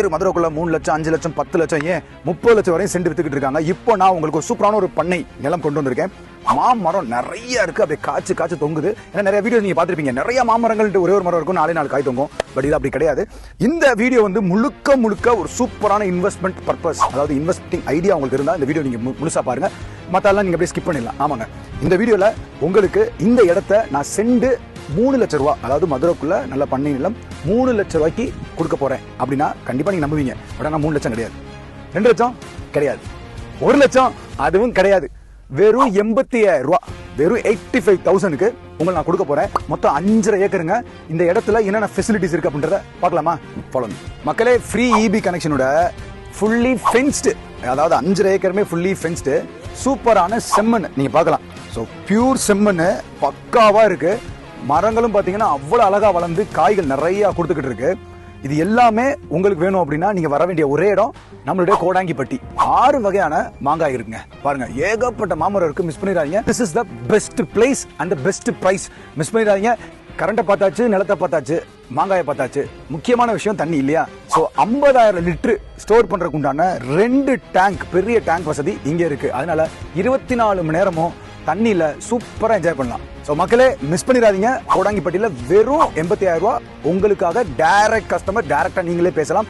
பேர் மதுரைக்குள்ள 3 லட்சம் 5 லட்சம் 10 லட்சம் ஏன் 30 லட்சம் வரையும் சென்ட் வித்துக்கிட்டு இருக்காங்க. இப்போ நான் உங்களுக்கு ஒரு சூப்பரான ஒரு பண்ணை நிலம் கொண்டு வந்திருக்கேன். மாமரம் நிறைய இருக்கு, அப்படியே காய்ச்சி தொங்குது. ஏன்னா நிறைய வீடியோ நீங்க பாத்திருப்பீங்க, நிறைய மாமரங்கள் ஒரே ஒரு மரம் இருக்கும், 4 காய் தொங்கும். பட் இது அப்படி கிடையாது. இந்த வீடியோ வந்து முழுக்க ஒரு சூப்பரான இன்வெஸ்ட்மெண்ட் பர்பஸ், அதாவது இன்வெஸ்டிங் ஐடியா உங்களுக்கு இருந்தா இந்த வீடியோ நீங்க முழுசா பாருங்க. மத்தெல்லாம் நீங்க அப்படியே ஸ்கிப் பண்ணிடலாம். ஆமாங்க, இந்த வீடியோல உங்களுக்கு இந்த இடத்த நான் செண்டு 3 லட்சம் ரூபாய், அதாவது மதுரைக்குள்ள நல்ல பண்ணை நிலம் 3 லட்சம் ரூபாய்க்கு கொடுக்க போறேன் அப்படின்னா கண்டிப்பா நீங்க நம்புவீங்க. பட் ஆனா 3 லட்சம் கிடையாது, 2 லட்சம் கிடையாது, 1 லட்சம் அதுவும் கிடையாது. வெறும் 87,000 ரூபாய், வெறும் 85,000க்கு உங்களுக்கு நான் கொடுக்க போறேன். மொத்தம் 5.5 ஏக்கருங்க. இந்த இடத்துல என்னென்ன ஃபெசிலிட்டிஸ் இருக்கு அப்படின்றத பார்க்கலாமா? Follow me. மக்களே, ஃப்ரீ இபி கனெக்ஷனோட ஃபுல்லி ஃபென்ஸ்டு, அதாவது 5.5 ஏக்கருமே ஃபுல்லி ஃபென்ஸ்டு, சூப்பரான செம்மண் நீங்க பார்க்கலாம். ஸோ பியூர் செம்மண் பக்காவா இருக்கு. மரங்களும் பார்த்தீங்கன்னா அவ்வளோ அழகா வளர்ந்து காய்கள் நிறைய கொடுத்துக்கிட்டு இருக்கு. இது எல்லாமே உங்களுக்கு வேணும் அப்படின்னா நீங்க வர வேண்டிய ஒரே இடம் நம்மளுடைய கோடாங்கிப்பட்டி. 6 வகையான மாங்காய் இருக்குங்க. பாருங்க, ஏகப்பட்ட மாமரம் இருக்கு. மிஸ் பண்ணிடாதீங்க. This is the best place and best price. Miss பண்ணிடாதீங்க. கரண்ட்டை பார்த்தாச்சு, நிலத்தை பார்த்தாச்சு, மாங்காயை பார்த்தாச்சு. முக்கியமான விஷயம் தண்ணி இல்லையா? ஸோ 50,000 லிட்டர் ஸ்டோர் பண்றதுக்கு உண்டான 2 டேங்க், பெரிய டேங்க் வசதி இங்க இருக்கு. அதனால 24 மணி நேரமும் தண்ணியில சூப்பரா என்ஜாய் பண்ணலாம். ஸோ மக்களே, மிஸ் பண்ணிடாதீங்க. கோடாங்கிப்பட்டியில வெறும் 87,000 ரூபாய் உங்களுக்காக டைரக்ட் கஸ்டமர், டைரக்டா நீங்களே பேசலாம்.